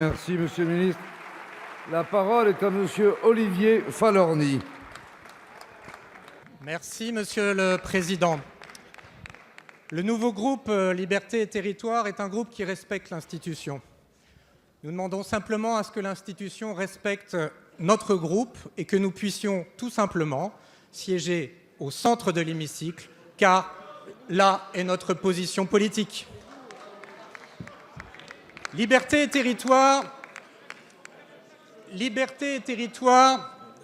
Merci, Monsieur le Ministre. La parole est à Monsieur Olivier Falorni. Merci, Monsieur le Président. Le nouveau groupe Liberté et Territoires est un groupe qui respecte l'institution. Nous demandons simplement à ce que l'institution respecte notre groupe et que nous puissions tout simplement siéger au centre de l'hémicycle, car là est notre position politique. Liberté et Territoires,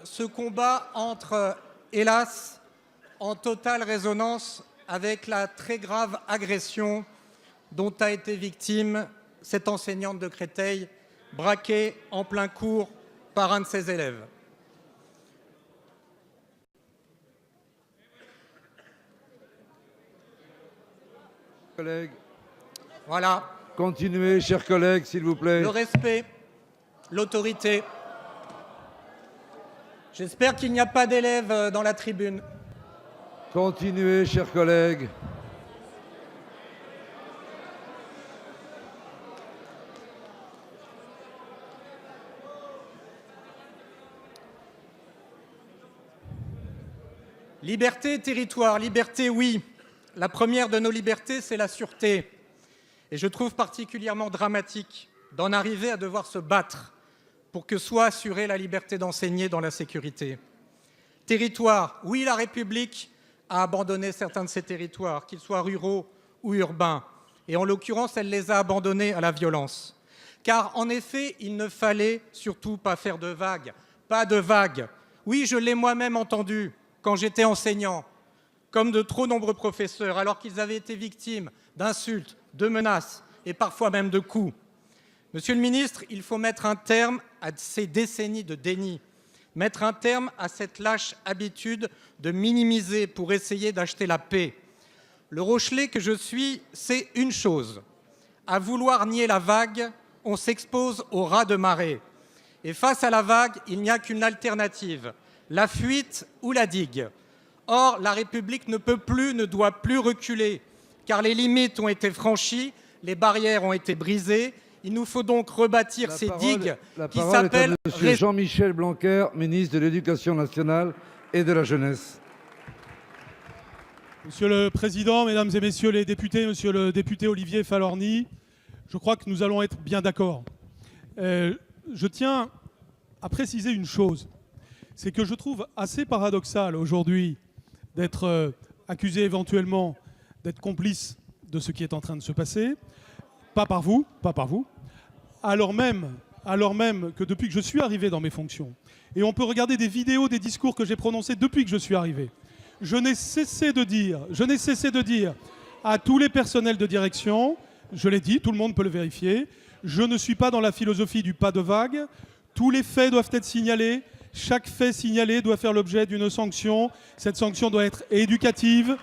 ce combat entre, hélas, en totale résonance avec la très grave agression dont a été victime cette enseignante de Créteil, braquée en plein cours par un de ses élèves. Collègues. Voilà. Continuez, chers collègues, s'il vous plaît. Le respect, l'autorité. J'espère qu'il n'y a pas d'élèves dans la tribune. Continuez, chers collègues. Liberté et territoire, liberté oui. La première de nos libertés, c'est la sûreté. Et je trouve particulièrement dramatique d'en arriver à devoir se battre pour que soit assurée la liberté d'enseigner dans la sécurité. Territoire, oui, la République a abandonné certains de ces territoires, qu'ils soient ruraux ou urbains. Et en l'occurrence, elle les a abandonnés à la violence. Car en effet, il ne fallait surtout pas faire de vagues. Pas de vagues. Oui, je l'ai moi-même entendu quand j'étais enseignant, comme de trop nombreux professeurs, alors qu'ils avaient été victimes d'insultes, de menaces et parfois même de coups. Monsieur le ministre, il faut mettre un terme à ces décennies de déni, mettre un terme à cette lâche habitude de minimiser pour essayer d'acheter la paix. Le Rochelais que je suis sait une chose. À vouloir nier la vague, on s'expose au raz de marée. Et face à la vague, il n'y a qu'une alternative, la fuite ou la digue. Or, la République ne peut plus, ne doit plus reculer, car les limites ont été franchies, les barrières ont été brisées. Il nous faut donc rebâtir ces digues qui s'appellent... Monsieur Jean-Michel Blanquer, ministre de l'Éducation nationale et de la jeunesse. Monsieur le Président, Mesdames et Messieurs les députés, Monsieur le député Olivier Falorni, je crois que nous allons être bien d'accord. Je tiens à préciser une chose, c'est que je trouve assez paradoxal aujourd'hui d'être accusé éventuellement d'être complice de ce qui est en train de se passer, pas par vous, alors même que depuis que je suis arrivé dans mes fonctions, et on peut regarder des vidéos, des discours que j'ai prononcés depuis que je suis arrivé, je n'ai cessé de dire à tous les personnels de direction, je l'ai dit, tout le monde peut le vérifier, je ne suis pas dans la philosophie du pas de vague, tous les faits doivent être signalés, chaque fait signalé doit faire l'objet d'une sanction, cette sanction doit être éducative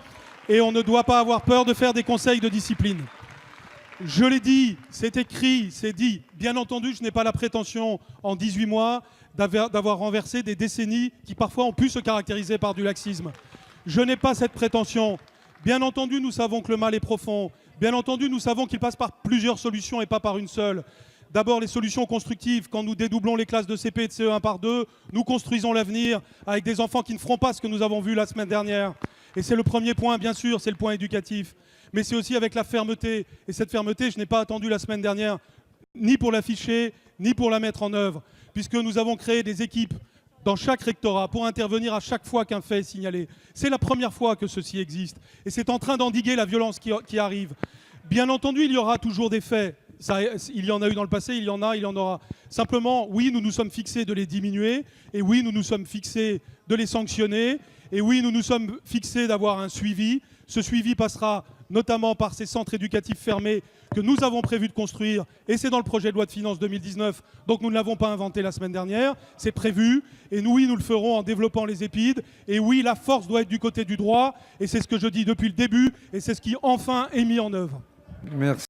et on ne doit pas avoir peur de faire des conseils de discipline. Je l'ai dit, c'est écrit, c'est dit. Bien entendu, je n'ai pas la prétention, en 18 mois, d'avoir renversé des décennies qui parfois ont pu se caractériser par du laxisme. Je n'ai pas cette prétention. Bien entendu, nous savons que le mal est profond. Bien entendu, nous savons qu'il passe par plusieurs solutions et pas par une seule. D'abord, les solutions constructives. Quand nous dédoublons les classes de CP et de CE1 par 2, nous construisons l'avenir avec des enfants qui ne feront pas ce que nous avons vu la semaine dernière. Et c'est le premier point, bien sûr, c'est le point éducatif. Mais c'est aussi avec la fermeté. Et cette fermeté, je n'ai pas attendu la semaine dernière, ni pour l'afficher, ni pour la mettre en œuvre, puisque nous avons créé des équipes dans chaque rectorat pour intervenir à chaque fois qu'un fait est signalé. C'est la première fois que ceci existe. Et c'est en train d'endiguer la violence qui arrive. Bien entendu, il y aura toujours des faits. Il y en a eu dans le passé, il y en a, il y en aura. Simplement, oui, nous nous sommes fixés de les diminuer, et oui, nous nous sommes fixés de les sanctionner, et oui, nous nous sommes fixés d'avoir un suivi. Ce suivi passera notamment par ces centres éducatifs fermés que nous avons prévu de construire, et c'est dans le projet de loi de finances 2019, donc nous ne l'avons pas inventé la semaine dernière, c'est prévu, et nous, oui, nous le ferons en développant les EPID, et oui, la force doit être du côté du droit, et c'est ce que je dis depuis le début, et c'est ce qui enfin est mis en œuvre. Merci.